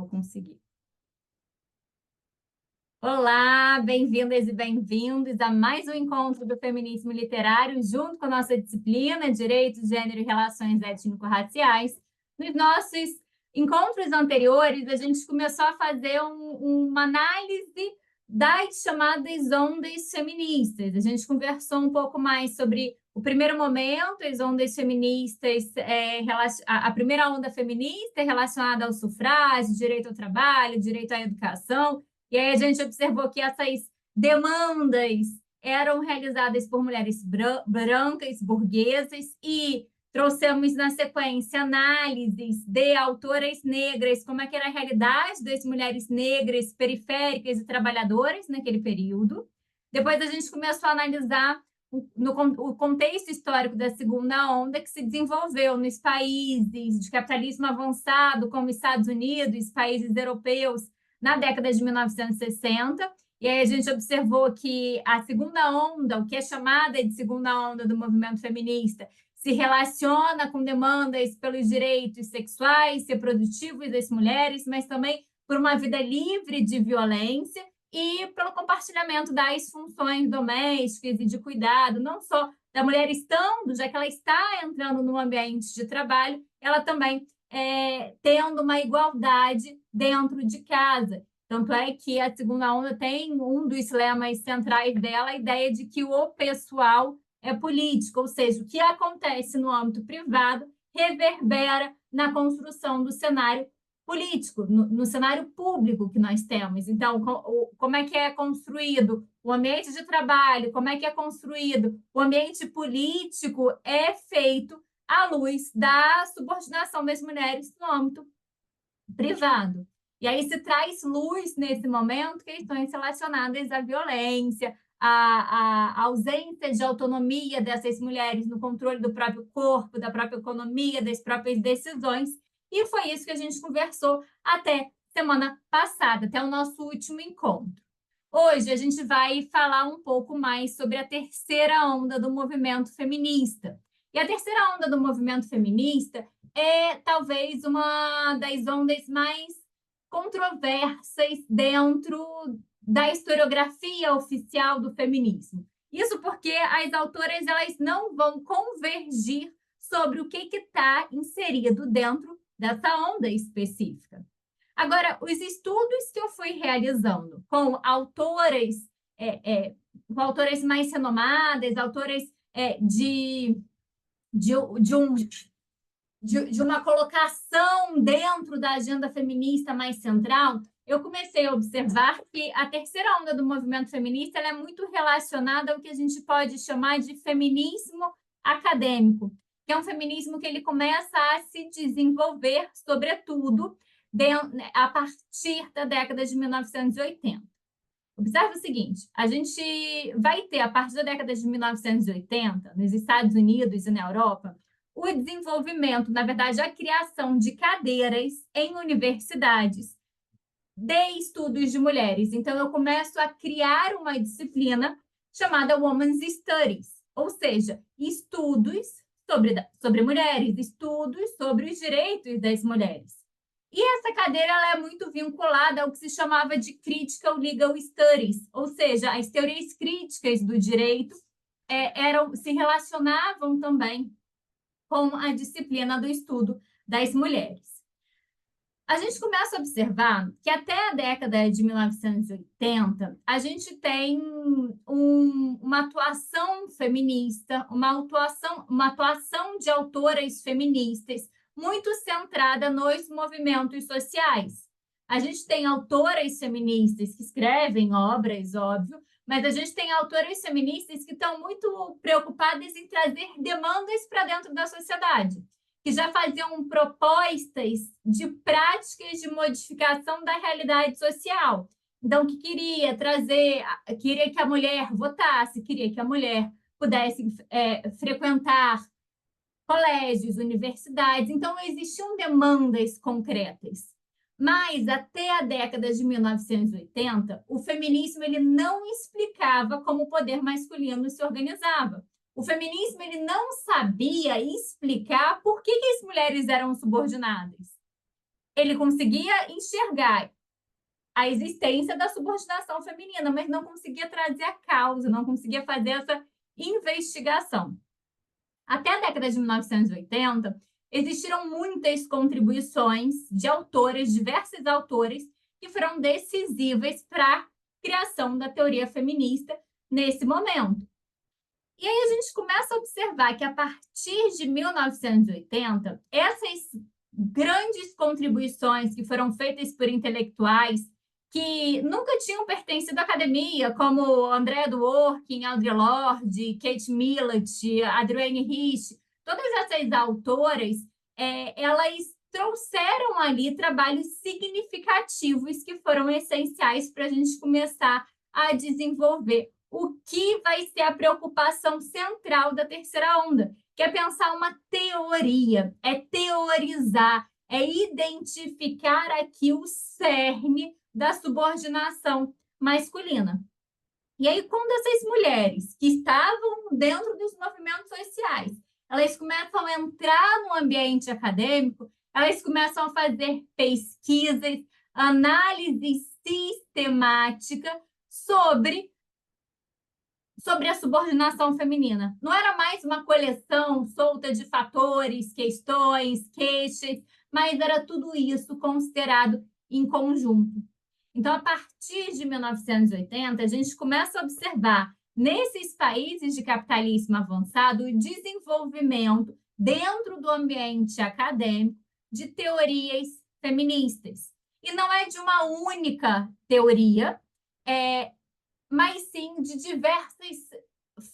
vou conseguir. Olá, bem-vindas e bem-vindos a mais um encontro do Feminismo Literário, junto com a nossa disciplina Direito, Gênero e Relações Étnico-Raciais. Nos nossos encontros anteriores, a gente começou a fazer uma análise das chamadas ondas feministas. A gente conversou um pouco mais sobre o primeiro momento, as ondas feministas, a primeira onda feminista relacionada ao sufrágio, direito ao trabalho, direito à educação. E aí a gente observou que essas demandas eram realizadas por mulheres brancas, burguesas, e trouxemos na sequência análises de autoras negras, como é que era a realidade das mulheres negras, periféricas e trabalhadoras naquele período. Depois a gente começou a analisar o contexto histórico da segunda onda, que se desenvolveu nos países de capitalismo avançado, como Estados Unidos, países europeus, na década de 1960, e aí a gente observou que a segunda onda, o que é chamada de segunda onda do movimento feminista, se relaciona com demandas pelos direitos sexuais, reprodutivos das mulheres, mas também por uma vida livre de violência e pelo compartilhamento das funções domésticas e de cuidado, não só da mulher estando, já que ela está entrando no ambiente de trabalho, ela também tendo uma igualdade dentro de casa. Tanto é que a segunda onda tem um dos lemas centrais dela, a ideia de que o pessoal é político, ou seja, o que acontece no âmbito privado reverbera na construção do cenário político, no cenário público que nós temos. Então, como é que é construído o ambiente de trabalho, como é que é construído o ambiente político, é feito à luz da subordinação das mulheres no âmbito privado. E aí se traz luz, nesse momento, questões relacionadas à violência, à ausência de autonomia dessas mulheres no controle do próprio corpo, da própria economia, das próprias decisões. E foi isso que a gente conversou até semana passada, até o nosso último encontro. Hoje a gente vai falar um pouco mais sobre a terceira onda do movimento feminista. E a terceira onda do movimento feminista é talvez uma das ondas mais controversas dentro da historiografia oficial do feminismo. Isso porque as autoras elas não vão convergir sobre o que está inserido dentro dessa onda específica. Agora, os estudos que eu fui realizando com autoras mais renomadas, autoras de uma colocação dentro da agenda feminista mais central, eu comecei a observar que a terceira onda do movimento feminista ela é muito relacionada ao que a gente pode chamar de feminismo acadêmico, que é um feminismo que ele começa a se desenvolver, sobretudo, a partir da década de 1980. Observe o seguinte, a gente vai ter, a partir da década de 1980, nos Estados Unidos e na Europa, o desenvolvimento, na verdade, a criação de cadeiras em universidades de estudos de mulheres. Então, eu começo a criar uma disciplina chamada Women's Studies, ou seja, estudos sobre mulheres, estudos sobre os direitos das mulheres. E essa cadeira ela é muito vinculada ao que se chamava de Critical Legal Studies, ou seja, as teorias críticas do direito se relacionavam também com a disciplina do estudo das mulheres. A gente começa a observar que até a década de 1980, a gente tem uma atuação feminista, uma atuação de autoras feministas muito centrada nos movimentos sociais. A gente tem autoras feministas que escrevem obras, óbvio, mas a gente tem autoras feministas que estão muito preocupadas em trazer demandas para dentro da sociedade, que já faziam propostas de práticas de modificação da realidade social. Então, que queria que a mulher votasse, queria que a mulher pudesse frequentar colégios, universidades. Então, não existiam demandas concretas. Mas, até a década de 1980, o feminismo ele não explicava como o poder masculino se organizava. O feminismo ele não sabia explicar por que as mulheres eram subordinadas. ele conseguia enxergar a existência da subordinação feminina, mas não conseguia trazer a causa, não conseguia fazer essa investigação. Até a década de 1980, existiram muitas contribuições de autores, diversos autores, que foram decisivas para a criação da teoria feminista nesse momento. E aí a gente começa a observar que, a partir de 1980, essas grandes contribuições que foram feitas por intelectuais que nunca tinham pertencido à academia, como Andrea Dworkin, Audre Lorde, Kate Millett, Adrienne Rich, todas essas autoras, elas trouxeram ali trabalhos significativos que foram essenciais para a gente começar a desenvolver o que vai ser a preocupação central da terceira onda, que é pensar uma teoria, é teorizar, é identificar aqui o cerne da subordinação masculina. E aí, quando essas mulheres que estavam dentro dos movimentos sociais, elas começam a entrar no ambiente acadêmico, elas começam a fazer pesquisas, análise sistemática sobre a subordinação feminina. Não era mais uma coleção solta de fatores, questões, queixas, mas era tudo isso considerado em conjunto. Então, a partir de 1980, a gente começa a observar nesses países de capitalismo avançado o desenvolvimento dentro do ambiente acadêmico de teorias feministas. E não é de uma única teoria, mas sim de diversas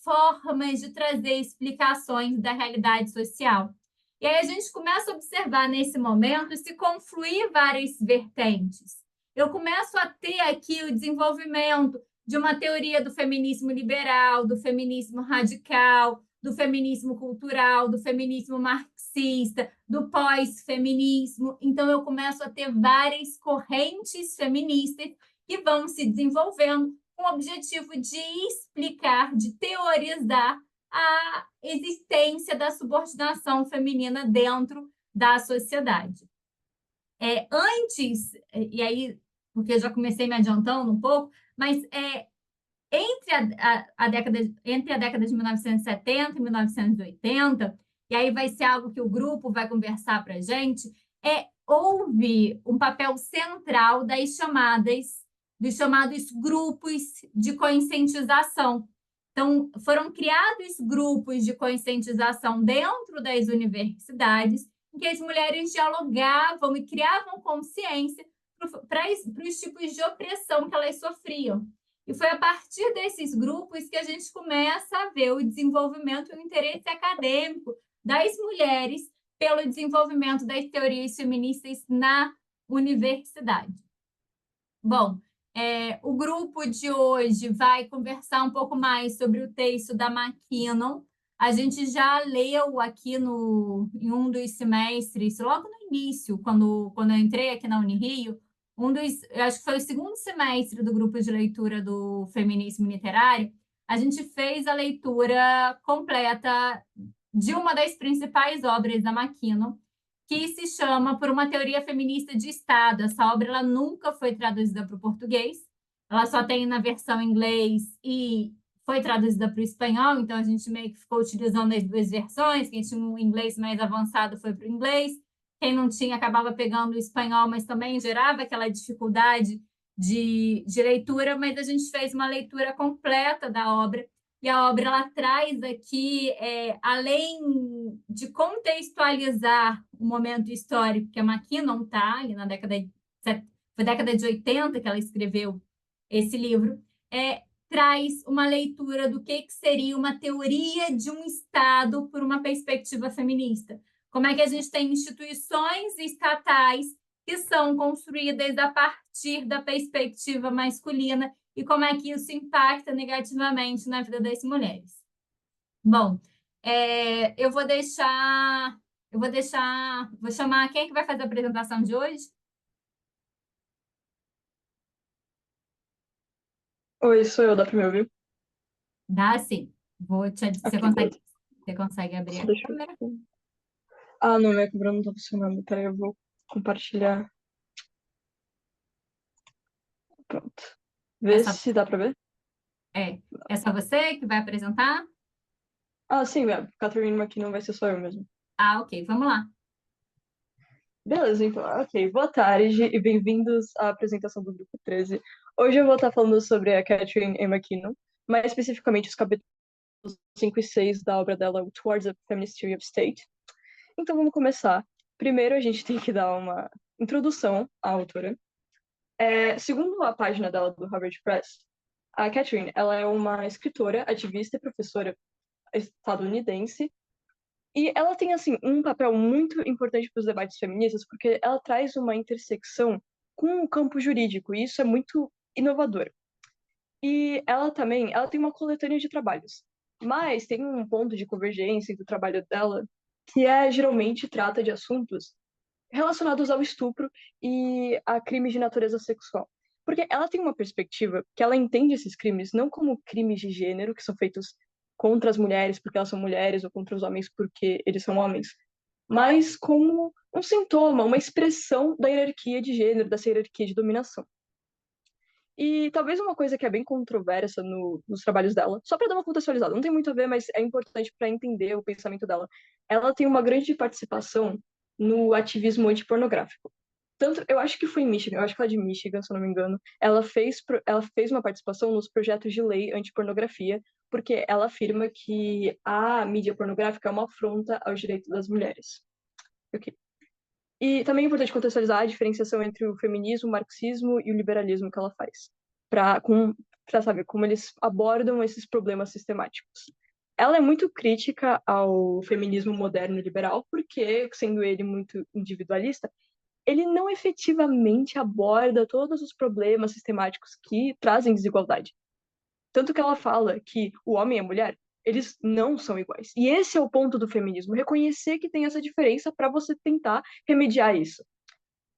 formas de trazer explicações da realidade social. E aí a gente começa a observar nesse momento se confluir várias vertentes. Eu começo a ter aqui o desenvolvimento de uma teoria do feminismo liberal, do feminismo radical, do feminismo cultural, do feminismo marxista, do pós-feminismo. Então, eu começo a ter várias correntes feministas que vão se desenvolvendo com o objetivo de explicar, de teorizar a existência da subordinação feminina dentro da sociedade. Antes, e aí, porque eu já comecei me adiantando um pouco, mas entre a década de 1970 e 1980, e aí vai ser algo que o grupo vai conversar para a gente, houve um papel central dos chamados grupos de conscientização. Então, foram criados grupos de conscientização dentro das universidades, em que as mulheres dialogavam e criavam consciência para os tipos de opressão que elas sofriam. E foi a partir desses grupos que a gente começa a ver o desenvolvimento e o interesse acadêmico das mulheres pelo desenvolvimento das teorias feministas na universidade. Bom, o grupo de hoje vai conversar um pouco mais sobre o texto da McKinnon. A gente já leu aqui em um dos semestres, logo no início, quando eu entrei aqui na Unirio, acho que foi o segundo semestre do grupo de leitura do Feminismo Literário, a gente fez a leitura completa de uma das principais obras da McKinnon, que se chama Por uma Teoria Feminista de Estado. Essa obra ela nunca foi traduzida para o português, ela só tem na versão em inglês e foi traduzida para o espanhol, então a gente meio que ficou utilizando as duas versões, quem tinha um inglês mais avançado foi para o inglês, quem não tinha acabava pegando o espanhol, mas também gerava aquela dificuldade de leitura, mas a gente fez uma leitura completa da obra, e a obra ela traz aqui, além de contextualizar o momento histórico que a McKinnon está, ali na década de 80 que ela escreveu esse livro, traz uma leitura do que seria uma teoria de um Estado por uma perspectiva feminista. Como é que a gente tem instituições estatais que são construídas a partir da perspectiva masculina e como é que isso impacta negativamente na vida das mulheres. Bom, vou chamar quem é que vai fazer a apresentação de hoje? Oi, sou eu, dá pra me ouvir? Dá sim. Você consegue abrir a câmera? Ah, não, minha câmera não tá funcionando. Peraí, eu vou compartilhar. Pronto. É Vê só, se dá pra ver. é só você que vai apresentar? Ah, sim, Catherine McKinnon vai ser só eu mesmo. Ah, ok, vamos lá. Beleza, então, ok. Boa tarde e bem-vindos à apresentação do Grupo 13. Hoje eu vou estar falando sobre a Catherine M. McKinnon, mais especificamente os capítulos 5 e 6 da obra dela, Towards a Feminist Theory of State. Então vamos começar. Primeiro a gente tem que dar uma introdução à autora. Segundo a página dela do Harvard Press, a Catherine, ela é uma escritora, ativista e professora estadunidense, e ela tem assim um papel muito importante para os debates feministas, porque ela traz uma intersecção com o campo jurídico, e isso é muito inovador. E ela também, ela tem uma coletânea de trabalhos, mas tem um ponto de convergência do trabalho dela, que geralmente trata de assuntos relacionados ao estupro e a crimes de natureza sexual. Porque ela tem uma perspectiva que ela entende esses crimes não como crimes de gênero, que são feitos contra as mulheres porque elas são mulheres ou contra os homens porque eles são homens, mas como um sintoma, uma expressão da hierarquia de gênero, dessa hierarquia de dominação. E talvez uma coisa que é bem controversa nos trabalhos dela, só para dar uma contextualizada, não tem muito a ver, mas é importante para entender o pensamento dela. Ela tem uma grande participação no ativismo antipornográfico. Tanto, eu acho que foi em Michigan, eu acho que ela é de Michigan, se eu não me engano. Ela fez uma participação nos projetos de lei antipornografia, porque ela afirma que a mídia pornográfica é uma afronta aos direitos das mulheres. Ok. E também é importante contextualizar a diferenciação entre o feminismo, o marxismo e o liberalismo que ela faz, para saber como eles abordam esses problemas sistemáticos. Ela é muito crítica ao feminismo moderno e liberal, porque, sendo ele muito individualista, ele não efetivamente aborda todos os problemas sistemáticos que trazem desigualdade. Tanto que ela fala que o homem e a mulher, eles não são iguais. E esse é o ponto do feminismo, reconhecer que tem essa diferença para você tentar remediar isso.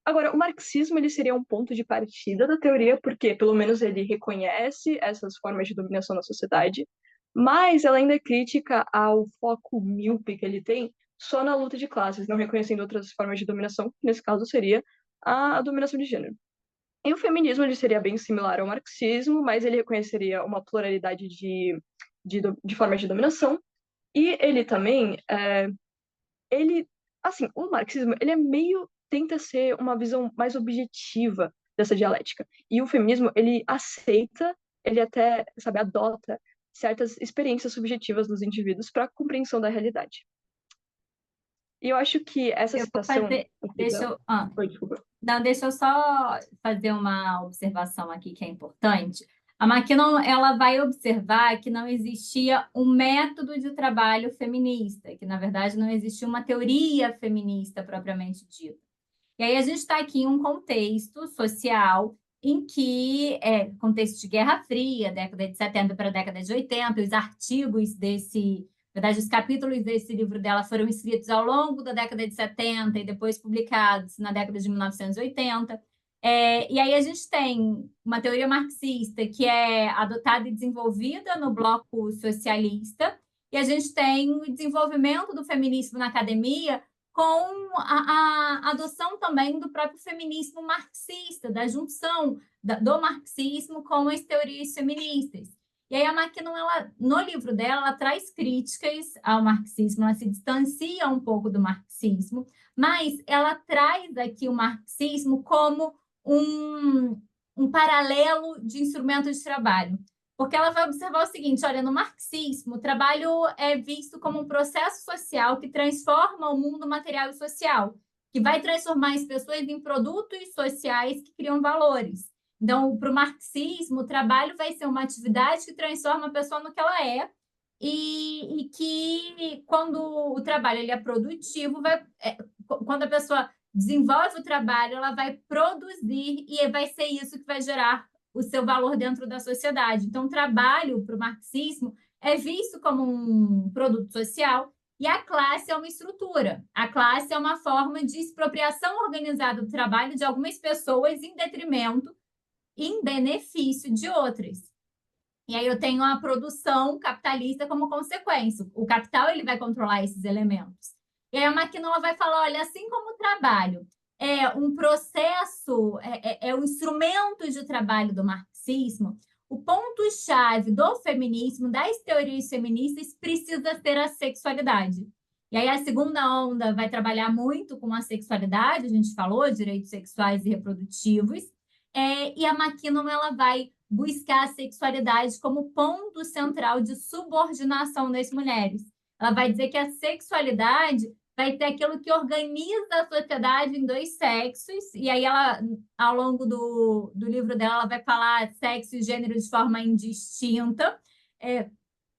Agora, o marxismo ele seria um ponto de partida da teoria, porque pelo menos ele reconhece essas formas de dominação na sociedade, mas ela ainda é crítica ao foco míope que ele tem só na luta de classes, não reconhecendo outras formas de dominação, que nesse caso seria a dominação de gênero. E o feminismo ele seria bem similar ao marxismo, mas ele reconheceria uma pluralidade de formas de dominação, e ele também, ele, assim, o marxismo, ele é meio, tenta ser uma visão mais objetiva dessa dialética. E o feminismo, ele aceita, ele até, sabe, adota certas experiências subjetivas dos indivíduos para a compreensão da realidade. E eu acho que essa Eu vou citação fazer, aqui deixa da... eu, Oi, desculpa. não, deixa eu só fazer uma observação aqui que é importante. A McKinnon, ela vai observar que não existia um método de trabalho feminista, que, na verdade, não existia uma teoria feminista propriamente dita. E aí a gente está aqui em um contexto social em que, contexto de Guerra Fria, década de 70 para a década de 80, os artigos desse, na verdade, os capítulos desse livro dela foram escritos ao longo da década de 70 e depois publicados na década de 1980. E aí a gente tem uma teoria marxista que é adotada e desenvolvida no bloco socialista, e a gente tem o desenvolvimento do feminismo na academia com a adoção também do próprio feminismo marxista, da junção do marxismo com as teorias feministas. E aí a McKinnon, no livro dela, ela traz críticas ao marxismo, ela se distancia um pouco do marxismo, mas ela traz aqui o marxismo como um paralelo de instrumentos de trabalho. Porque ela vai observar o seguinte: olha, no marxismo, o trabalho é visto como um processo social que transforma o mundo material e social, que vai transformar as pessoas em produtos sociais que criam valores. Então, para o marxismo, o trabalho vai ser uma atividade que transforma a pessoa no que ela é, e que, quando o trabalho ele é produtivo, quando a pessoa desenvolve o trabalho, ela vai produzir e vai ser isso que vai gerar o seu valor dentro da sociedade. Então, o trabalho para o marxismo é visto como um produto social e a classe é uma estrutura. A classe é uma forma de expropriação organizada do trabalho de algumas pessoas em detrimento, em benefício de outras. E aí eu tenho a produção capitalista como consequência. O capital ele vai controlar esses elementos. E aí a McKinnon vai falar, olha, assim como o trabalho é um processo, é um instrumento de trabalho do marxismo, o ponto-chave do feminismo, das teorias feministas, precisa ser a sexualidade. E aí a segunda onda vai trabalhar muito com a sexualidade, a gente falou, direitos sexuais e reprodutivos, e a McKinnon ela vai buscar a sexualidade como ponto central de subordinação das mulheres. Ela vai dizer que a sexualidade vai ter aquilo que organiza a sociedade em dois sexos, e aí ela, ao longo do livro dela, ela vai falar sexo e gênero de forma indistinta,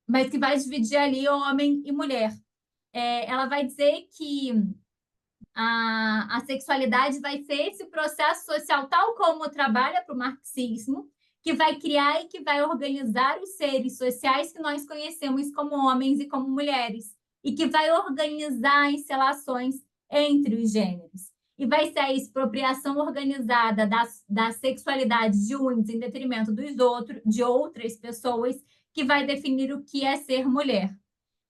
mas que vai dividir ali homem e mulher. Ela vai dizer que a sexualidade vai ser esse processo social, tal como trabalha para o marxismo, que vai criar e que vai organizar os seres sociais que nós conhecemos como homens e como mulheres, e que vai organizar as relações entre os gêneros. E vai ser a expropriação organizada da sexualidade de uns em detrimento dos outros, de outras pessoas, que vai definir o que é ser mulher.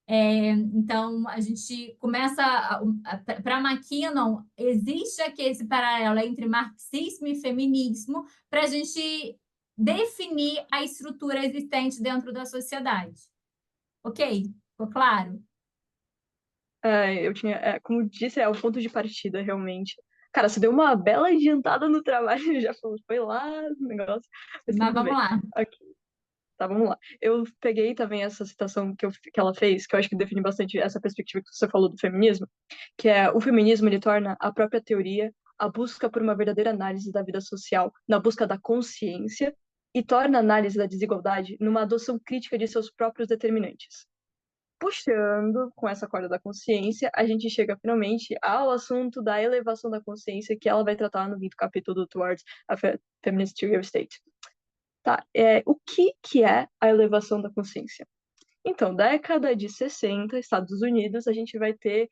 Então, a gente começa, para McKinnon, existe aqui esse paralelo entre marxismo e feminismo para a gente definir a estrutura existente dentro da sociedade. Ok? Ficou claro? Como disse, é o ponto de partida, realmente. Cara, você deu uma bela adiantada no trabalho, já foi lá no negócio, mas Mas tudo vamos bem. lá. Ok, tá, vamos lá. Eu peguei também essa citação que ela fez, que eu acho que define bastante essa perspectiva que você falou do feminismo, que é o feminismo, ele torna a própria teoria a busca por uma verdadeira análise da vida social, na busca da consciência, e torna a análise da desigualdade numa adoção crítica de seus próprios determinantes. Puxando com essa corda da consciência, a gente chega finalmente ao assunto da elevação da consciência, que ela vai tratar no quinto capítulo do Towards a Feminist Theory of State. Tá, o que é a elevação da consciência? Então, década de 60, Estados Unidos, a gente vai ter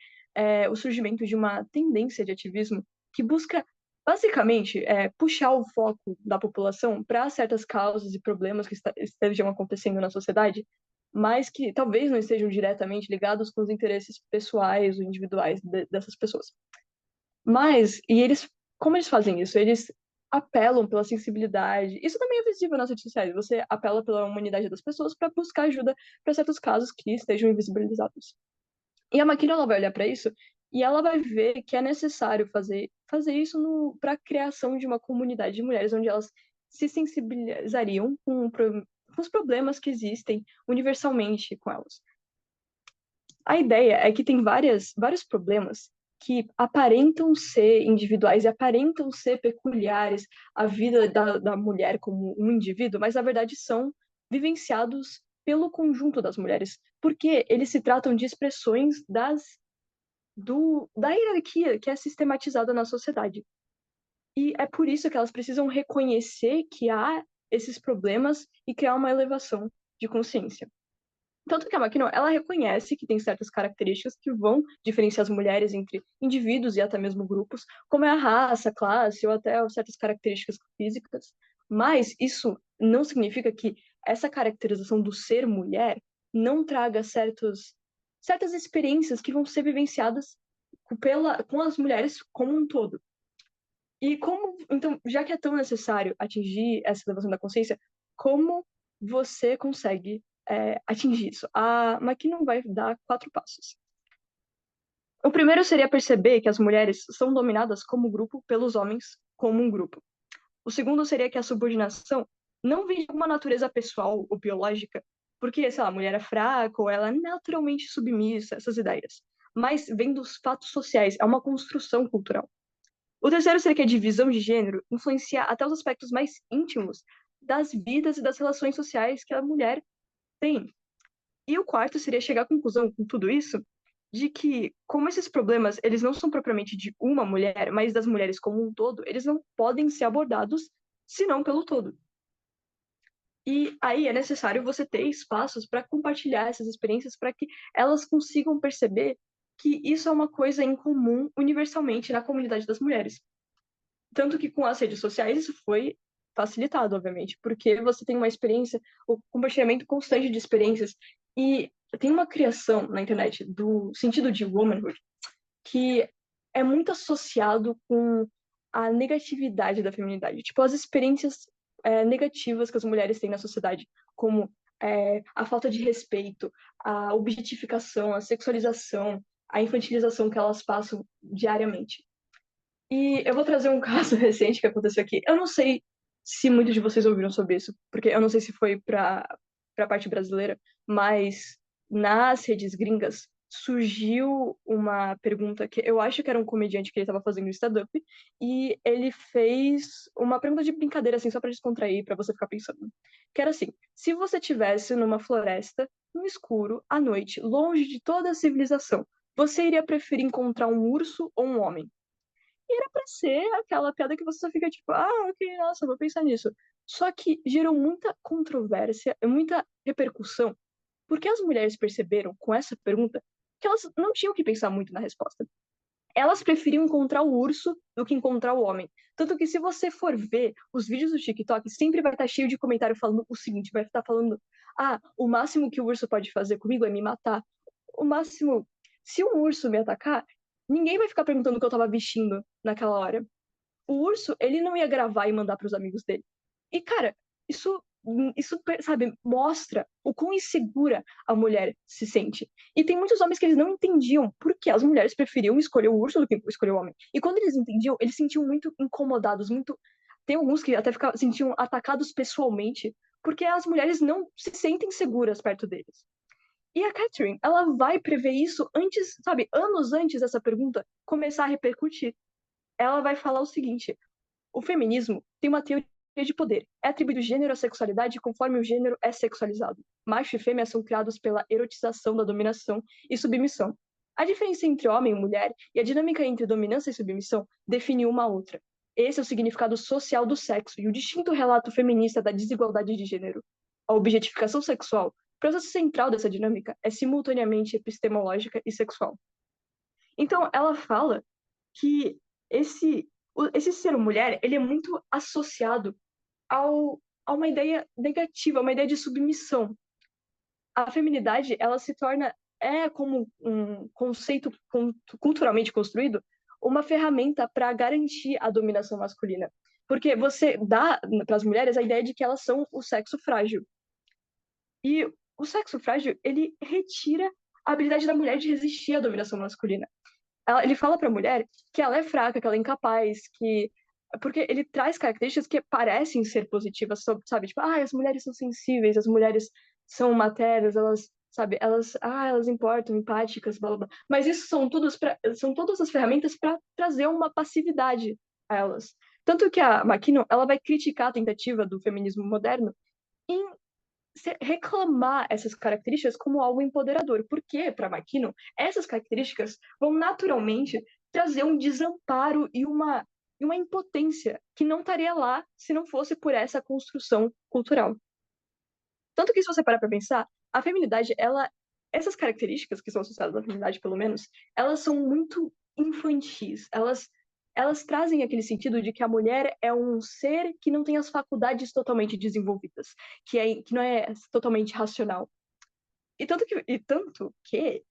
o surgimento de uma tendência de ativismo que busca, basicamente, puxar o foco da população para certas causas e problemas que estejam acontecendo na sociedade, mas que talvez não estejam diretamente ligados com os interesses pessoais ou individuais dessas pessoas. Como eles fazem isso? Eles apelam pela sensibilidade. Isso também é visível nas redes sociais. Você apela pela humanidade das pessoas para buscar ajuda para certos casos que estejam invisibilizados. E a McKinnon ela vai olhar para isso e ela vai ver que é necessário fazer isso para a criação de uma comunidade de mulheres onde elas se sensibilizariam com os problemas que existem universalmente com elas. A ideia é que tem vários problemas que aparentam ser individuais e aparentam ser peculiares à vida da mulher como um indivíduo, mas na verdade são vivenciados pelo conjunto das mulheres, porque eles se tratam de expressões da hierarquia que é sistematizada na sociedade. E é por isso que elas precisam reconhecer que há esses problemas e criar uma elevação de consciência. Tanto que a McKinnon, ela reconhece que tem certas características que vão diferenciar as mulheres entre indivíduos e até mesmo grupos, como é a raça, a classe ou até certas características físicas. Mas isso não significa que essa caracterização do ser mulher não traga certas experiências que vão ser vivenciadas com as mulheres como um todo. Então, já que é tão necessário atingir essa elevação da consciência, como você consegue atingir isso? A McKinnon vai dar 4 passos. O primeiro seria perceber que as mulheres são dominadas como grupo pelos homens como um grupo. O segundo seria que a subordinação não vem de uma natureza pessoal ou biológica, porque, sei lá, a mulher é fraca ou ela é naturalmente submissa, essas ideias. Mas vem dos fatos sociais, é uma construção cultural. O terceiro seria que a divisão de gênero influencia até os aspectos mais íntimos das vidas e das relações sociais que a mulher tem. E o quarto seria chegar à conclusão com tudo isso de que, como esses problemas eles não são propriamente de uma mulher, mas das mulheres como um todo, eles não podem ser abordados senão pelo todo. E aí é necessário você ter espaços para compartilhar essas experiências para que elas consigam perceber que isso é uma coisa em comum universalmente na comunidade das mulheres. Tanto que com as redes sociais isso foi facilitado, obviamente, porque você tem uma experiência, o compartilhamento constante de experiências, e tem uma criação na internet do sentido de womanhood, que é muito associado com a negatividade da feminidade. Tipo, as experiências negativas que as mulheres têm na sociedade, como a falta de respeito, a objetificação, a sexualização, a infantilização que elas passam diariamente. E eu vou trazer um caso recente que aconteceu aqui. Eu não sei se muitos de vocês ouviram sobre isso, porque eu não sei se foi para a parte brasileira, mas nas redes gringas surgiu uma pergunta que eu acho que era um comediante que ele estava fazendo stand-up, e ele fez uma pergunta de brincadeira, assim, só para descontrair, para você ficar pensando. Que era assim: se você estivesse numa floresta, no escuro, à noite, longe de toda a civilização, você iria preferir encontrar um urso ou um homem? E era pra ser aquela piada que você só fica tipo, ok, nossa, vou pensar nisso. Só que gerou muita controvérsia e muita repercussão, porque as mulheres perceberam com essa pergunta que elas não tinham que pensar muito na resposta. Elas preferiam encontrar o urso do que encontrar o homem. Tanto que se você for ver os vídeos do TikTok, sempre vai estar cheio de comentário falando o seguinte, vai estar falando, o máximo que o urso pode fazer comigo é me matar. O máximo, se um urso me atacar, ninguém vai ficar perguntando o que eu tava vestindo naquela hora. O urso, ele não ia gravar e mandar pros amigos dele. E, cara, isso, sabe, mostra o quão insegura a mulher se sente. E tem muitos homens que eles não entendiam por que as mulheres preferiam escolher o urso do que escolher o homem. E quando eles entendiam, eles se sentiam muito incomodados, muito. Tem alguns que até sentiam atacados pessoalmente, porque as mulheres não se sentem seguras perto deles. E a Catherine, ela vai prever isso antes, sabe, anos antes dessa pergunta começar a repercutir. Ela vai falar o seguinte: o feminismo tem uma teoria de poder. É atribuído gênero à sexualidade conforme o gênero é sexualizado. Macho e fêmea são criados pela erotização da dominação e submissão. A diferença entre homem e mulher e a dinâmica entre dominância e submissão define uma outra. Esse é o significado social do sexo e o distinto relato feminista da desigualdade de gênero. A objetificação sexual, processo central dessa dinâmica, é simultaneamente epistemológica e sexual. Então, ela fala que esse ser mulher, ele é muito associado a uma ideia negativa, uma ideia de submissão. A feminidade, ela se torna, como um conceito culturalmente construído, uma ferramenta para garantir a dominação masculina. Porque você dá para as mulheres a ideia de que elas são o sexo frágil. E o sexo frágil, ele retira a habilidade da mulher de resistir à dominação masculina. Ele fala para a mulher que ela é fraca, que ela é incapaz, que porque ele traz características que parecem ser positivas, sabe? Tipo, as mulheres são sensíveis, as mulheres são maternas, elas, sabe, elas importam, empáticas, blá, blá, blá. Mas isso são todas as ferramentas para trazer uma passividade a elas. Tanto que a McKinnon, ela vai criticar a tentativa do feminismo moderno em reclamar essas características como algo empoderador, porque, para McKinnon, essas características vão naturalmente trazer um desamparo e uma impotência que não estaria lá se não fosse por essa construção cultural. Tanto que, se você parar para pensar, a feminidade, essas características que são associadas à feminidade, pelo menos, elas são muito infantis. Elas trazem aquele sentido de que a mulher é um ser que não tem as faculdades totalmente desenvolvidas, que não é totalmente racional. E tanto que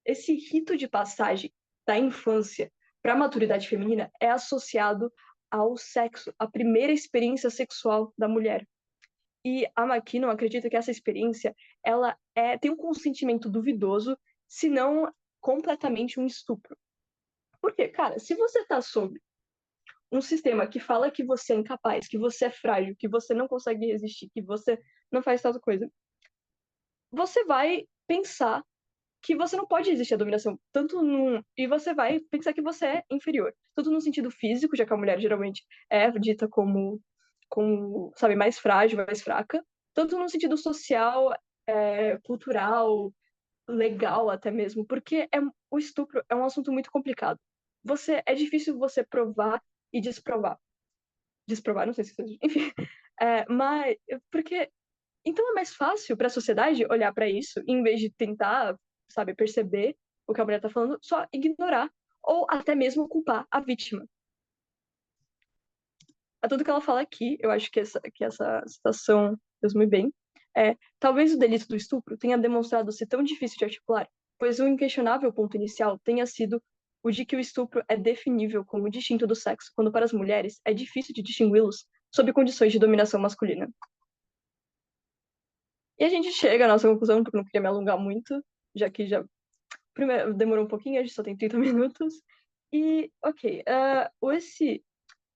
esse rito de passagem da infância para a maturidade feminina é associado ao sexo, à primeira experiência sexual da mulher. E a McKinnon acredita que essa experiência ela tem um consentimento duvidoso, se não completamente um estupro. Porque, cara, se você está sob um sistema que fala que você é incapaz, que você é frágil, que você não consegue resistir, que você não faz tal coisa, você vai pensar que você não pode resistir à dominação, e você vai pensar que você é inferior, tanto no sentido físico, já que a mulher geralmente é dita como, sabe, mais frágil, mais fraca, tanto no sentido social, cultural, legal até mesmo, porque o estupro é um assunto muito complicado. É difícil você provar e desprovar. Desprovar, não sei se enfim, mas porque então é mais fácil para a sociedade olhar para isso, em vez de tentar, sabe, perceber o que a mulher está falando, só ignorar ou até mesmo culpar a vítima. A tudo que ela fala aqui, eu acho que essa citação resume bem. Talvez o delito do estupro tenha demonstrado ser tão difícil de articular, pois o inquestionável ponto inicial tenha sido o de que o estupro é definível como distinto do sexo, quando para as mulheres é difícil de distingui-los sob condições de dominação masculina. E a gente chega à nossa conclusão, porque eu não queria me alongar muito, já que já primeiro, demorou um pouquinho, a gente só tem 30 minutos. E, ok,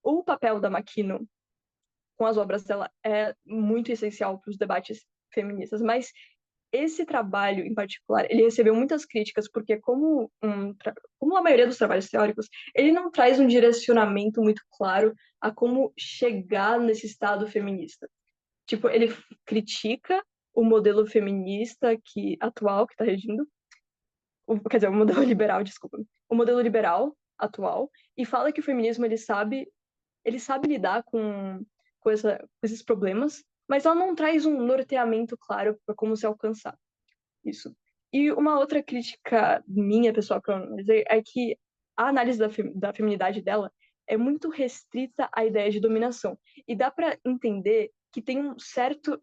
o papel da McKinnon com as obras dela é muito essencial para os debates feministas, mas esse trabalho em particular, ele recebeu muitas críticas, porque como a maioria dos trabalhos teóricos, ele não traz um direcionamento muito claro a como chegar nesse estado feminista. Tipo, ele critica o modelo feminista atual que está regindo, quer dizer, o modelo liberal, desculpa, o modelo liberal atual, e fala que o feminismo ele sabe lidar com esses problemas, mas ela não traz um norteamento claro para como se alcançar isso. E uma outra crítica minha, pessoal, que eu dizer, é que a análise da feminidade dela é muito restrita à ideia de dominação. E dá para entender que tem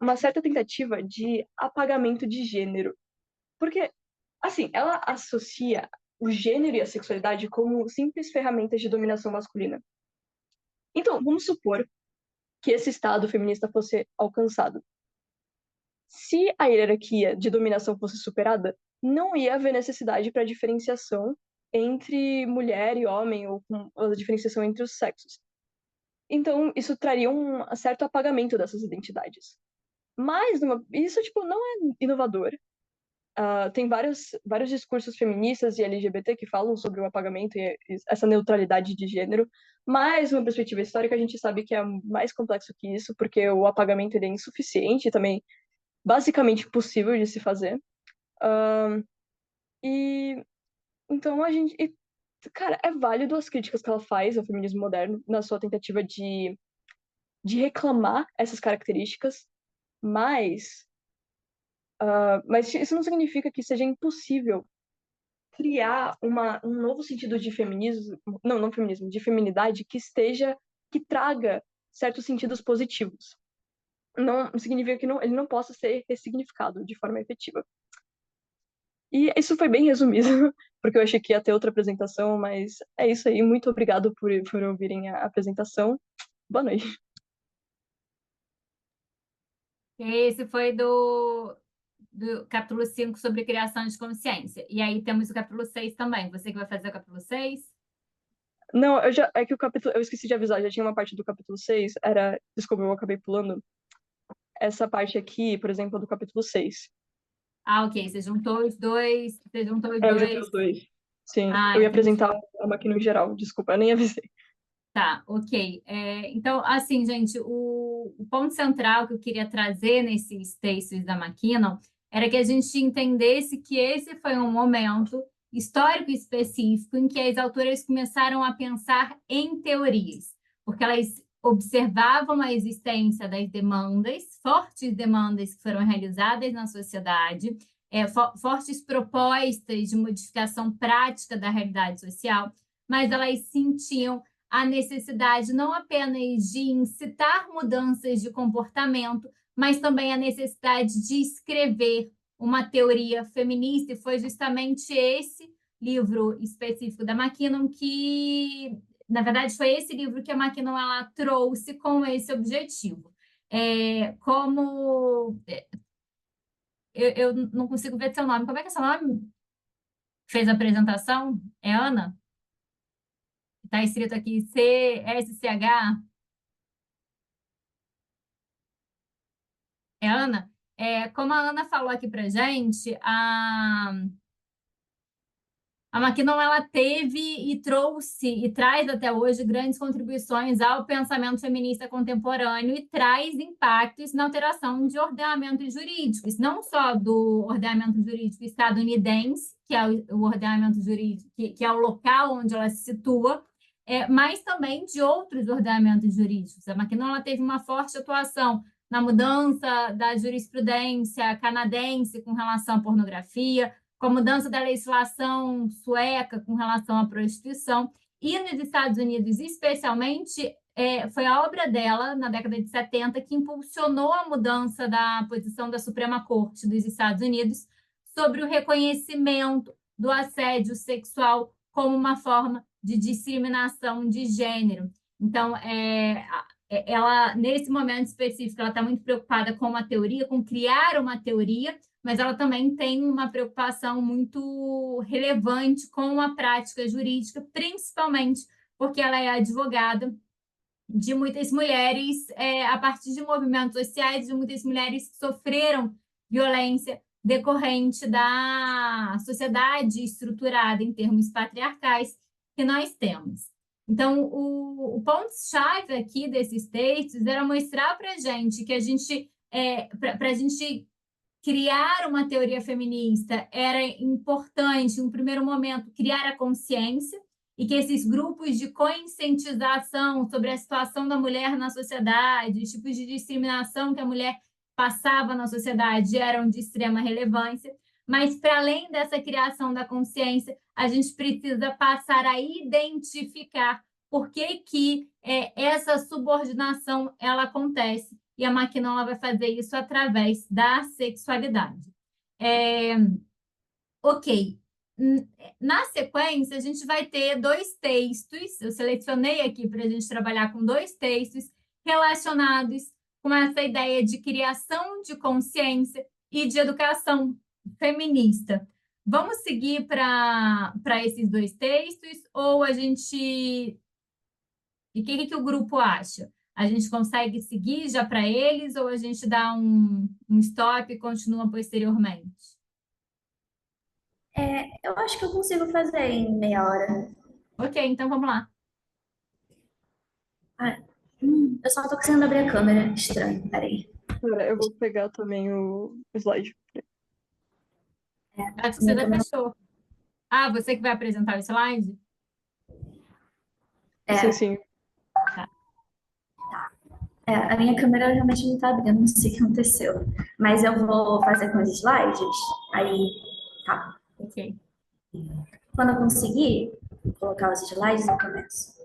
uma certa tentativa de apagamento de gênero. Porque, assim, ela associa o gênero e a sexualidade como simples ferramentas de dominação masculina. Então, vamos supor que esse estado feminista fosse alcançado. Se a hierarquia de dominação fosse superada, não ia haver necessidade para diferenciação entre mulher e homem, ou a diferenciação entre os sexos. Então, isso traria um certo apagamento dessas identidades. Mas isso tipo, não é inovador. Tem vários discursos feministas e LGBT que falam sobre o apagamento e essa neutralidade de gênero, mas, numa perspectiva histórica, a gente sabe que é mais complexo que isso, porque o apagamento ele é insuficiente e também basicamente impossível de se fazer. E então cara, é válido as críticas que ela faz ao feminismo moderno na sua tentativa de reclamar essas características, mas isso não significa que seja impossível criar um novo sentido de feminismo, não feminismo, de feminidade que traga certos sentidos positivos. Não significa que ele não possa ser ressignificado de forma efetiva. E isso foi bem resumido, porque eu achei que ia ter outra apresentação, mas é isso aí. Muito obrigado por ouvirem a apresentação. Boa noite. Esse foi do capítulo 5 sobre criação de consciência. E aí temos o capítulo 6 também. Você que vai fazer o capítulo 6? Não, é que o capítulo, eu esqueci de avisar, já tinha uma parte do capítulo 6, desculpa, eu acabei pulando. Essa parte aqui, por exemplo, do capítulo 6. Ah, ok. Você juntou os dois. Você juntou os Eu juntei dois. os dois. Sim, Ah, eu ia entendi. apresentar a máquina em geral, desculpa, eu nem avisei. Tá, ok. Então, assim, gente, o ponto central que eu queria trazer nesses textos da McKinnon era que a gente entendesse que esse foi um momento histórico específico em que as autoras começaram a pensar em teorias, porque elas observavam a existência das demandas, fortes demandas que foram realizadas na sociedade, fortes propostas de modificação prática da realidade social, mas elas sentiam a necessidade não apenas de incitar mudanças de comportamento, mas também a necessidade de escrever uma teoria feminista, e foi justamente esse livro específico da McKinnon que, na verdade, foi esse livro que a McKinnon ela trouxe com esse objetivo. Eu não consigo ver seu nome. Como é que é seu nome? Fez a apresentação? É Ana? Está escrito aqui CSCH. Ana, como a Ana falou aqui para gente, a McKinnon ela teve e trouxe e traz até hoje grandes contribuições ao pensamento feminista contemporâneo e traz impactos na alteração de ordenamentos jurídicos, não só do ordenamento jurídico estadunidense, que é o ordenamento jurídico, que é o local onde ela se situa, mas também de outros ordenamentos jurídicos. A McKinnon ela teve uma forte atuação na mudança da jurisprudência canadense com relação à pornografia, com a mudança da legislação sueca com relação à prostituição. E nos Estados Unidos, especialmente, foi a obra dela, na década de 70, que impulsionou a mudança da posição da Suprema Corte dos Estados Unidos sobre o reconhecimento do assédio sexual como uma forma de discriminação de gênero. Então, ela, nesse momento específico, ela está muito preocupada com uma teoria, com criar uma teoria, mas ela também tem uma preocupação muito relevante com a prática jurídica, principalmente porque ela é advogada de muitas mulheres, a partir de movimentos sociais, de muitas mulheres que sofreram violência decorrente da sociedade estruturada em termos patriarcais que nós temos. Então, o ponto-chave aqui desses textos era mostrar para a gente que para a gente criar uma teoria feminista, era importante, em um primeiro momento, criar a consciência e que esses grupos de conscientização sobre a situação da mulher na sociedade, os tipos de discriminação que a mulher passava na sociedade eram de extrema relevância. Mas, para além dessa criação da consciência, a gente precisa passar a identificar por que essa subordinação ela acontece e a Maquinon ela vai fazer isso através da sexualidade. Ok. Na sequência, a gente vai ter dois textos. Eu selecionei aqui para a gente trabalhar com dois textos relacionados com essa ideia de criação de consciência e de educação feminista. Vamos seguir para esses dois textos ou a gente... E o que o grupo acha? A gente consegue seguir já para eles ou a gente dá um stop e continua posteriormente? Eu acho que eu consigo fazer em meia hora. Ok, então vamos lá. Ah, eu só tô conseguindo abrir a câmera. Estranho, peraí. Pera, eu vou pegar também o slide. Acho que você Minha já câmera. fechou. Ah, você que vai apresentar o slide? Sim, É, sim. Tá, a minha câmera realmente não tá abrindo, não sei o que aconteceu. Mas eu vou fazer com os slides. Aí, tá. ok. Quando eu conseguir colocar os slides, eu começo.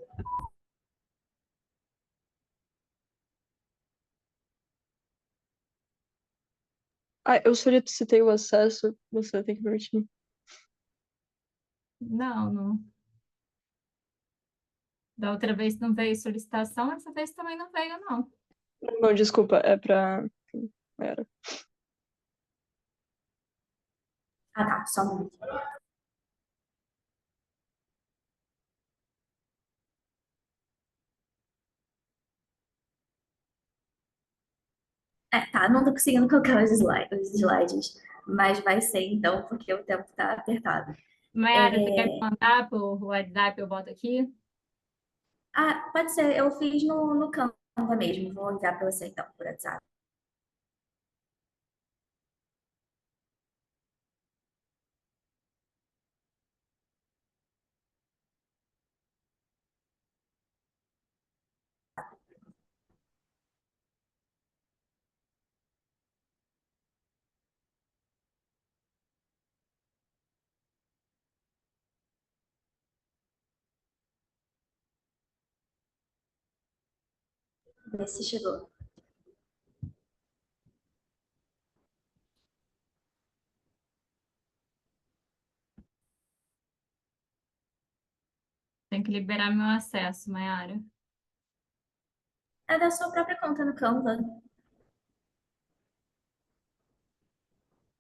Ah, eu solicitei o acesso, você tem que permitir. Não, não. Da outra vez não veio solicitação, essa vez também não veio, não. Não, desculpa, é pra. Era. Ah, tá, só um minuto. Tá, não tô conseguindo colocar os slides, mas vai ser então, porque o tempo tá apertado. Mayara, você quer me É, mandar por WhatsApp? Eu boto aqui? pode ser, eu fiz no Canva mesmo, vou enviar para você então, por WhatsApp. Ver se chegou. Tem que liberar meu acesso, Mayara. É da sua própria conta no Canva.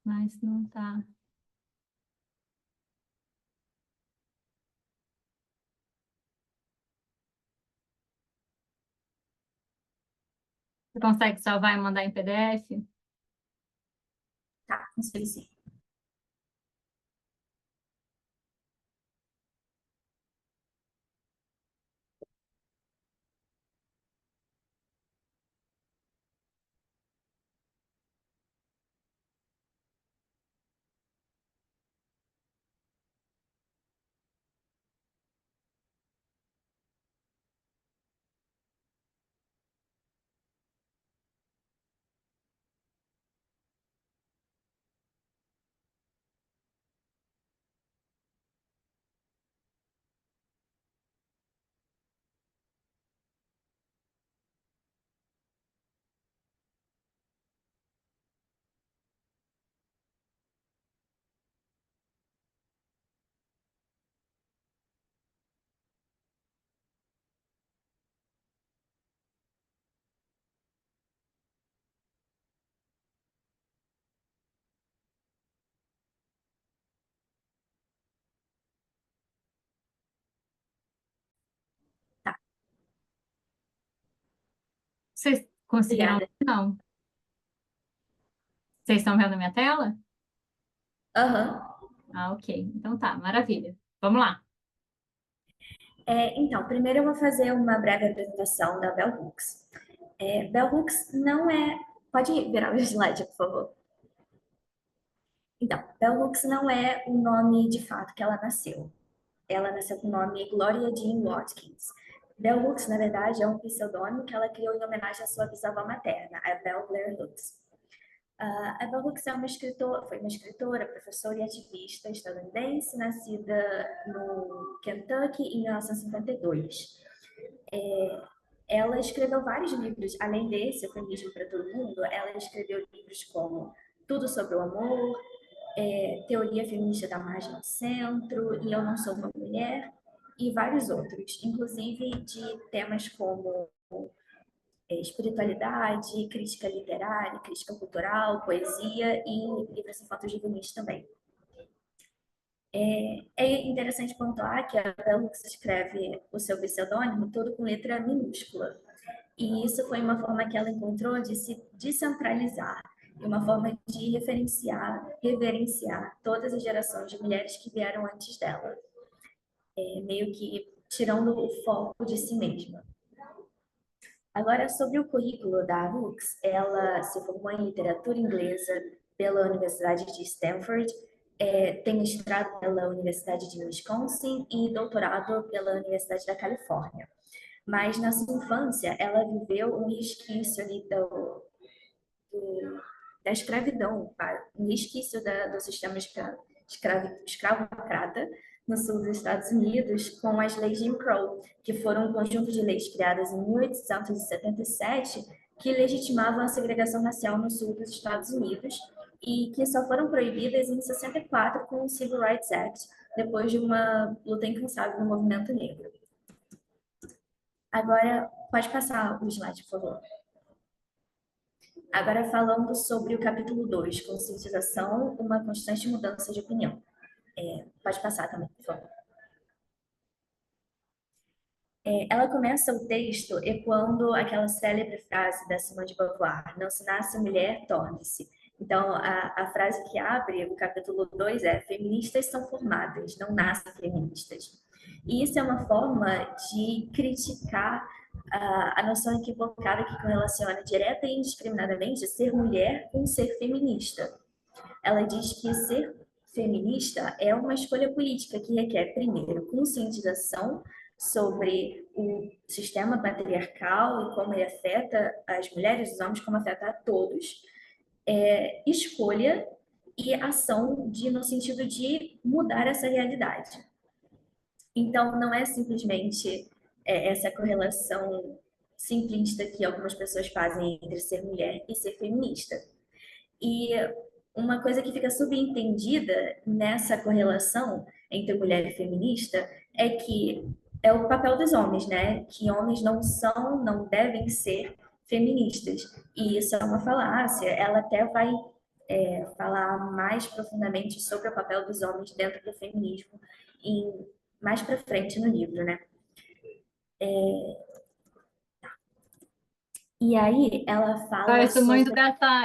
Mas não tá. Você consegue salvar e mandar em PDF? Tá, consigo sim. Vocês conseguiram? Obrigada. Não. Vocês estão vendo a minha tela? Aham. Ah, ok. Então tá, maravilha. Vamos lá. Então, primeiro eu vou fazer uma breve apresentação da Bell Hooks. Bell Hooks não é. Pode virar o slide, por favor. Então, Bell Hooks não é o nome de fato que ela nasceu. Ela nasceu com o nome Gloria Jean Watkins. Bell Hooks, na verdade, é um pseudônimo que ela criou em homenagem à sua bisavó materna, a Bell Blair Hooks. A Bell Hooks foi uma escritora, professora e ativista estadunidense, nascida no Kentucky em 1952. Ela escreveu vários livros, além desse, O Feminismo para Todo Mundo, ela escreveu livros como Tudo sobre o Amor, Teoria Feminista da Margem ao Centro, E Eu Não Sou uma Mulher, e vários outros, inclusive de temas como espiritualidade, crítica literária, crítica cultural, poesia e livros infanto-juvenis também. É interessante pontuar que a Bell Hooks escreve o seu pseudônimo todo com letra minúscula. E isso foi uma forma que ela encontrou de se descentralizar, e uma forma de reverenciar todas as gerações de mulheres que vieram antes dela, meio que tirando o foco de si mesma. Agora, sobre o currículo da Hooks, ela se formou em literatura inglesa pela Universidade de Stanford, tem mestrado pela Universidade de Wisconsin e doutorado pela Universidade da Califórnia. Mas na sua infância, ela viveu um resquício ali da escravidão, um resquício do sistema escravocrata no sul dos Estados Unidos, com as leis Jim Crow, que foram um conjunto de leis criadas em 1877 que legitimavam a segregação racial no sul dos Estados Unidos e que só foram proibidas em 64 com o Civil Rights Act, depois de uma luta incansável no movimento negro. Agora, pode passar o slide, por favor. Agora, falando sobre o capítulo 2, conscientização, uma constante mudança de opinião. Pode passar também, por favor. Ela começa o texto ecoando aquela célebre frase da Simone de Beauvoir: não se nasce mulher, torne-se. Então, a frase que abre o capítulo 2 é: feministas são formadas, não nascem feministas. E isso é uma forma de criticar a noção equivocada que correlaciona direta e indiscriminadamente ser mulher com ser feminista. Ela diz que ser feminista é uma escolha política que requer, primeiro, conscientização sobre o sistema patriarcal e como ele afeta as mulheres e os homens, como afeta a todos, escolha e ação no sentido de mudar essa realidade. Então, não é simplesmente essa correlação simplista que algumas pessoas fazem entre ser mulher e ser feminista. E uma coisa que fica subentendida nessa correlação entre mulher e feminista é que é o papel dos homens, né? Que homens não devem ser feministas. E isso é uma falácia. Ela até vai falar mais profundamente sobre o papel dos homens dentro do feminismo mais para frente no livro, né? E aí ela fala sobre...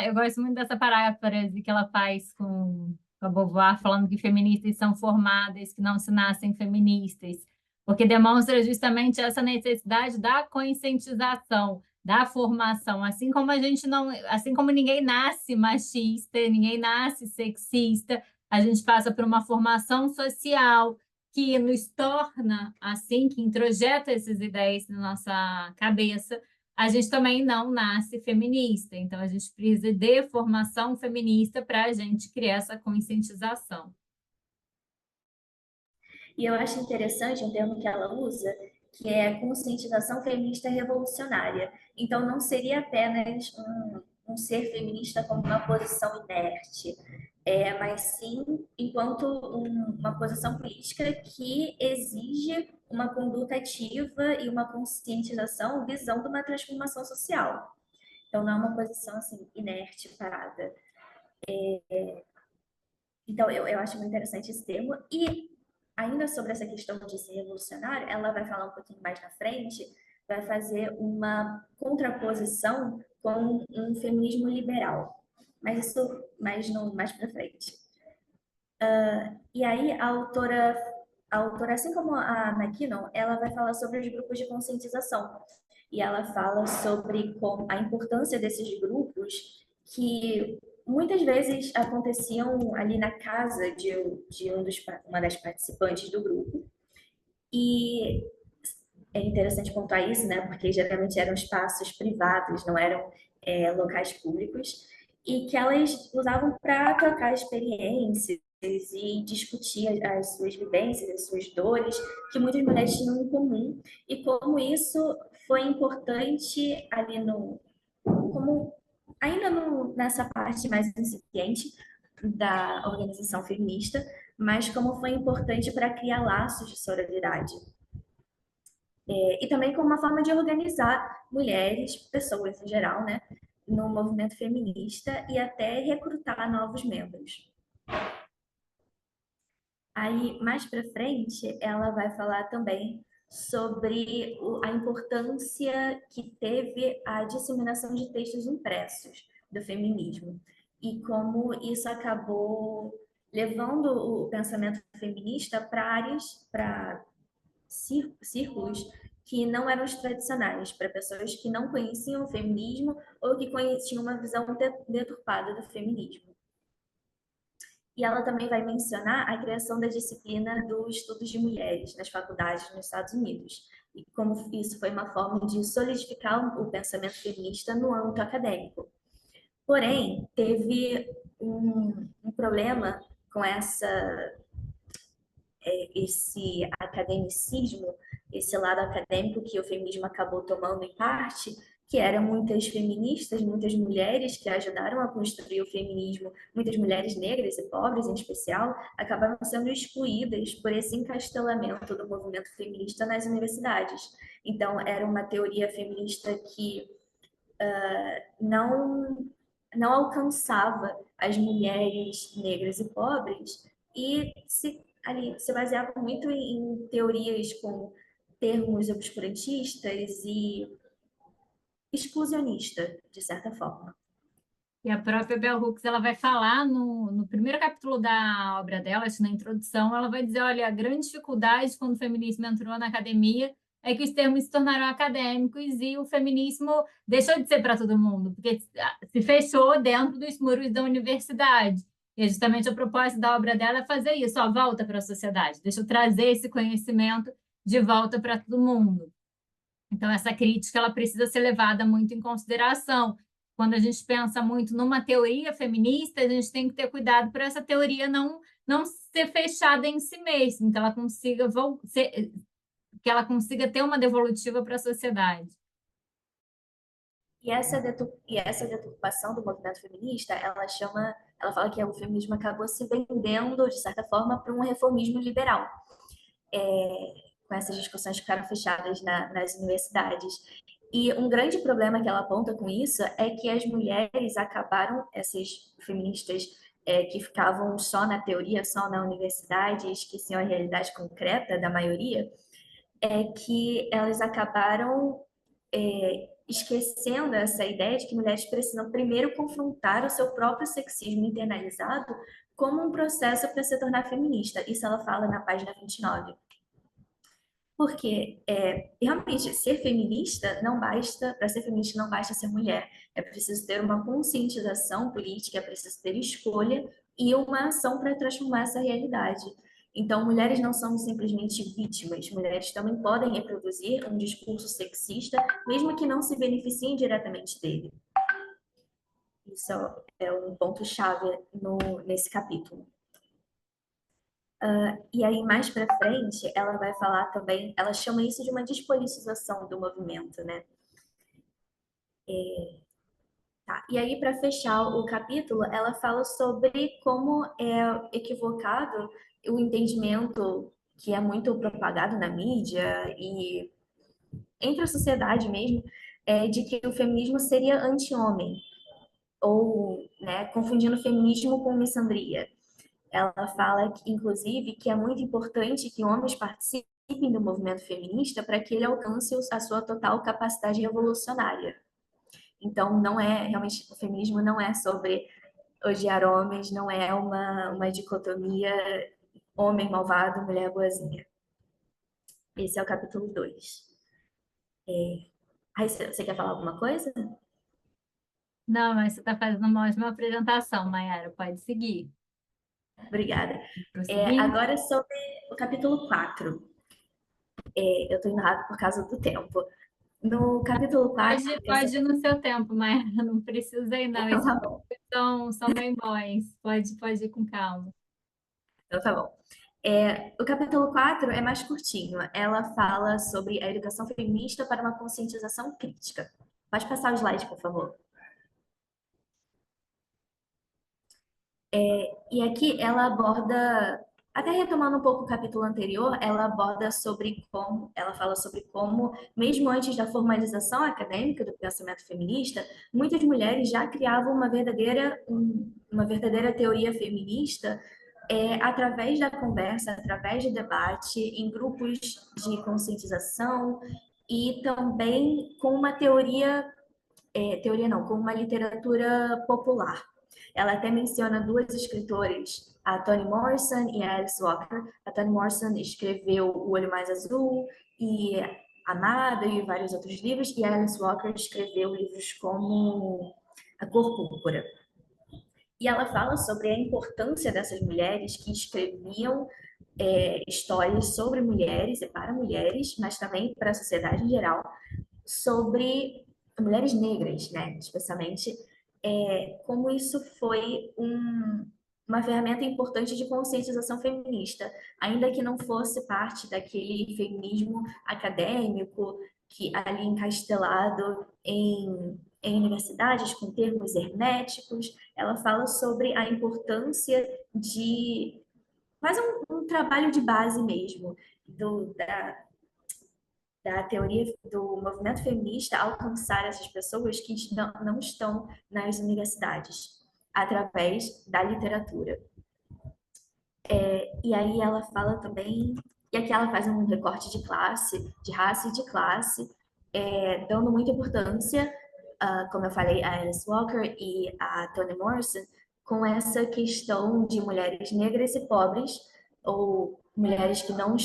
Eu gosto muito dessa paráfrase que ela faz com a Beauvoir, falando que feministas são formadas, que não se nascem feministas, porque demonstra justamente essa necessidade da conscientização, da formação, assim como ninguém nasce machista, ninguém nasce sexista, a gente passa por uma formação social que nos torna assim, que introjeta essas ideias na nossa cabeça. A gente também não nasce feminista, então a gente precisa de formação feminista para a gente criar essa conscientização. E eu acho interessante um termo que ela usa, que é conscientização feminista revolucionária. Então, não seria apenas um ser feminista como uma posição inerte, mas sim enquanto uma posição política que exige uma conduta ativa e uma conscientização visando uma transformação social. Então, não é uma posição assim, inerte, parada. Então, eu acho muito interessante esse termo. E, ainda sobre essa questão de ser revolucionário, ela vai falar um pouquinho mais na frente vai fazer uma contraposição com um feminismo liberal. Mas isso mais para frente. E aí a autora, assim como a McKinnon, ela vai falar sobre os grupos de conscientização. E ela fala sobre a importância desses grupos que muitas vezes aconteciam ali na casa de uma das participantes do grupo. E é interessante pontuar isso, né? Porque geralmente eram espaços privados, não eram locais públicos, e que elas usavam para trocar experiências e discutir as suas vivências, as suas dores, que muitas mulheres tinham em comum, e como isso foi importante ali como ainda nessa parte mais incipiente da organização feminista, mas como foi importante para criar laços de sororidade. E também como uma forma de organizar mulheres, pessoas em geral, né, no movimento feminista e até recrutar novos membros. Aí, mais para frente, ela vai falar também sobre a importância que teve a disseminação de textos impressos do feminismo e como isso acabou levando o pensamento feminista para áreas, para círculos que não eram os tradicionais, para pessoas que não conheciam o feminismo ou que tinham uma visão deturpada do feminismo. E ela também vai mencionar a criação da disciplina dos estudos de mulheres nas faculdades nos Estados Unidos, e como isso foi uma forma de solidificar o pensamento feminista no âmbito acadêmico. Porém, teve um problema com esse academicismo, esse lado acadêmico que o feminismo acabou tomando em parte, que eram muitas feministas, muitas mulheres que ajudaram a construir o feminismo, muitas mulheres negras e pobres em especial, acabaram sendo excluídas por esse encastelamento do movimento feminista nas universidades. Então, era uma teoria feminista que não alcançava as mulheres negras e pobres e se baseava muito em teorias com termos obscurantistas e exclusionista, de certa forma. E a própria Bell Hooks, ela vai falar no primeiro capítulo da obra dela, acho que na introdução, ela vai dizer, olha, a grande dificuldade quando o feminismo entrou na academia é que os termos se tornaram acadêmicos e o feminismo deixou de ser para todo mundo, porque se fechou dentro dos muros da universidade. E justamente a proposta da obra dela é fazer isso, ó, volta para a sociedade, deixa eu trazer esse conhecimento de volta para todo mundo. Então, essa crítica ela precisa ser levada muito em consideração. Quando a gente pensa muito numa teoria feminista, a gente tem que ter cuidado para essa teoria não ser fechada em si mesma, que ela consiga ter uma devolutiva para a sociedade. E essa deturpação do movimento feminista, ela fala que o feminismo acabou se vendendo, de certa forma, para um reformismo liberal. Com essas discussões que ficaram fechadas nas universidades. E um grande problema que ela aponta com isso é que as mulheres acabaram, essas feministas que ficavam só na teoria, só na universidade, e esqueciam a realidade concreta da maioria, é que elas acabaram esquecendo essa ideia de que mulheres precisam primeiro confrontar o seu próprio sexismo internalizado como um processo para se tornar feminista. Isso ela fala na página 29. Porque realmente ser feminista não basta, para ser feminista não basta ser mulher, é preciso ter uma conscientização política, é preciso ter escolha e uma ação para transformar essa realidade. Então, mulheres não são simplesmente vítimas, mulheres também podem reproduzir um discurso sexista, mesmo que não se beneficiem diretamente dele. Isso é um ponto-chave nesse capítulo. E aí, mais para frente, ela vai falar também, ela chama isso de uma despolitização do movimento, né? Tá. E aí, para fechar o capítulo, ela fala sobre como é equivocado o entendimento que é muito propagado na mídia e entre a sociedade mesmo, de que o feminismo seria anti-homem, ou né, confundindo feminismo com missandria. Ela fala, inclusive, que é muito importante que homens participem participem do movimento feminista para que ele alcance a sua total capacidade revolucionária. Então, não é, realmente, o feminismo não é sobre odiar homens, não é uma dicotomia homem malvado, mulher boazinha. Esse é o capítulo 2. Aí, você quer falar alguma coisa? Não, mas você está fazendo uma ótima apresentação, Mayara. Pode seguir. Obrigada. Prosseguir? Agora sobre o capítulo 4. Eu estou indo rápido por causa do tempo. No capítulo 4, Pode ir no seu tempo, Mayara. Não precisa ir, não. então Esses tá bom. são bem bons. Pode ir com calma. Então tá bom. O capítulo 4 é mais curtinho. Ela fala sobre a educação feminista para uma conscientização crítica. Pode passar o slide, por favor. E aqui ela aborda, até retomando um pouco o capítulo anterior, ela fala sobre como, mesmo antes da formalização acadêmica do pensamento feminista, muitas mulheres já criavam uma verdadeira teoria feminista através da conversa, através do debate, em grupos de conscientização e também com uma com uma literatura popular. Ela até menciona duas escritoras, a Toni Morrison e a Alice Walker. A Toni Morrison escreveu O Olho Mais Azul e Amada e vários outros livros, e a Alice Walker escreveu livros como A Cor Púrpura. E ela fala sobre a importância dessas mulheres que escreviam histórias sobre mulheres e para mulheres, mas também para a sociedade em geral, sobre mulheres negras, né, especialmente, como isso foi uma ferramenta importante de conscientização feminista, ainda que não fosse parte daquele feminismo acadêmico que ali encastelado em universidades com termos herméticos. Ela fala sobre a importância de quase um trabalho de base mesmo da teoria do movimento feminista alcançar essas pessoas que não estão nas universidades, através da literatura. E aí ela fala também, e aqui ela faz um recorte de classe, de raça e de classe, dando muita importância, como eu falei, a Alice Walker e a Toni Morrison, com essa questão de mulheres negras e pobres, ou mulheres que não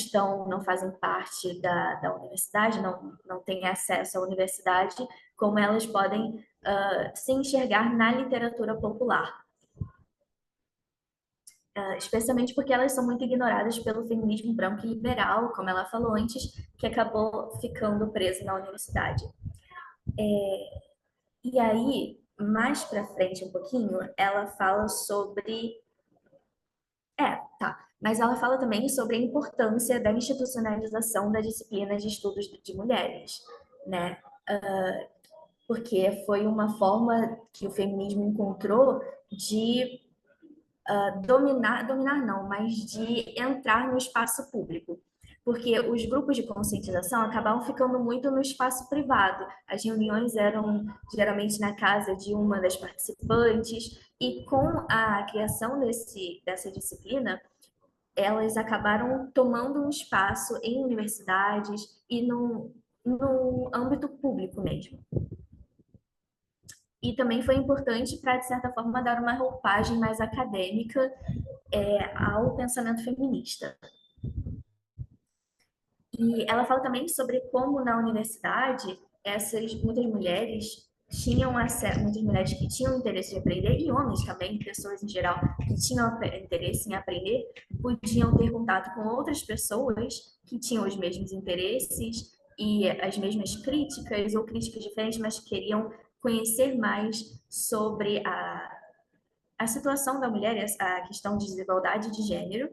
fazem parte da universidade, não têm acesso à universidade, como elas podem se enxergar na literatura popular. Especialmente porque elas são muito ignoradas pelo feminismo branco e liberal, como ela falou antes, que acabou ficando presa na universidade. E aí, mais para frente um pouquinho, ela fala sobre mas ela fala também sobre a importância da institucionalização da disciplina de estudos de mulheres, né? Porque foi uma forma que o feminismo encontrou de dominar não, mas de entrar no espaço público. Porque os grupos de conscientização acabavam ficando muito no espaço privado. As reuniões eram geralmente na casa de uma das participantes, e com a criação dessa disciplina, elas acabaram tomando um espaço em universidades e no âmbito público mesmo. E também foi importante para, de certa forma, dar uma roupagem mais acadêmica ao pensamento feminista. E ela fala também sobre como na universidade muitas mulheres tinham acesso, muitas mulheres que tinham interesse de aprender, e homens também, pessoas em geral que tinham interesse em aprender, podiam ter contato com outras pessoas que tinham os mesmos interesses e as mesmas críticas, ou críticas diferentes, mas queriam conhecer mais sobre a situação da mulher, a questão de desigualdade de gênero,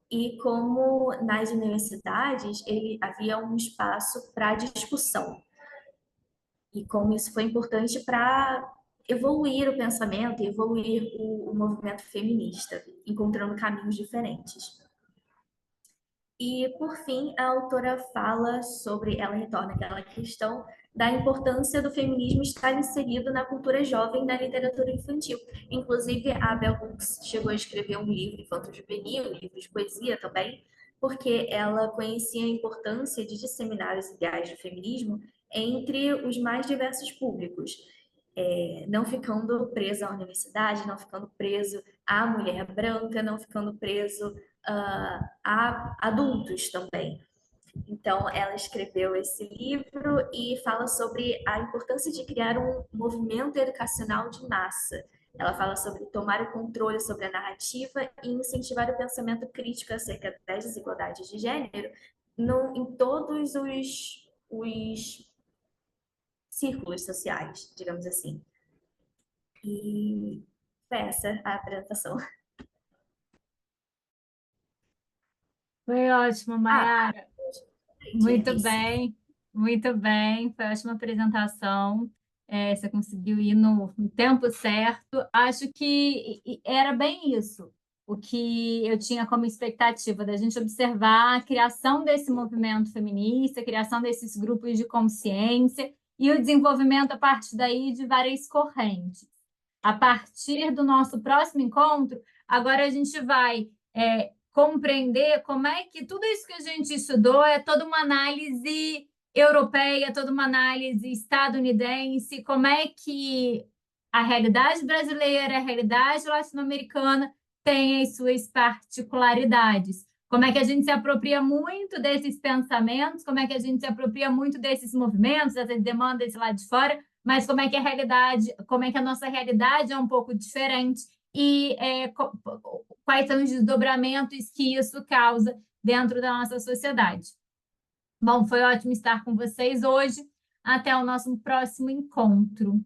e como nas universidades havia um espaço para discussão. E como isso foi importante para evoluir o pensamento e evoluir o movimento feminista, encontrando caminhos diferentes. E, por fim, a autora ela retorna àquela questão da importância do feminismo estar inserido na cultura jovem e na literatura infantil. Inclusive, a Bell Hooks chegou a escrever um livro infanto-juvenil, um livro de poesia também, porque ela conhecia a importância de disseminar os ideais do feminismo entre os mais diversos públicos, não ficando preso à universidade, não ficando preso à mulher branca, não ficando preso a adultos também. Então, ela escreveu esse livro e fala sobre a importância de criar um movimento educacional de massa. Ela fala sobre tomar o controle sobre a narrativa e incentivar o pensamento crítico acerca das desigualdades de gênero em todos os círculos sociais, digamos assim. E foi essa a apresentação. Foi ótimo, Mayara. Muito Isso. bem, muito bem. Foi ótima apresentação. Você conseguiu ir no tempo certo. Acho que era bem isso, o que eu tinha como expectativa, da gente observar a criação desse movimento feminista, a criação desses grupos de consciência e o desenvolvimento a partir daí de várias correntes. A partir do nosso próximo encontro, agora a gente vai compreender como é que tudo isso que a gente estudou é toda uma análise europeia, toda uma análise estadunidense, como é que a realidade brasileira, a realidade latino-americana tem as suas particularidades. Como é que a gente se apropria muito desses pensamentos, como é que a gente se apropria muito desses movimentos, dessas demandas lá de fora, mas como é que a realidade, como é que a nossa realidade é um pouco diferente e quais são os desdobramentos que isso causa dentro da nossa sociedade. Bom, foi ótimo estar com vocês hoje. Até o nosso próximo encontro.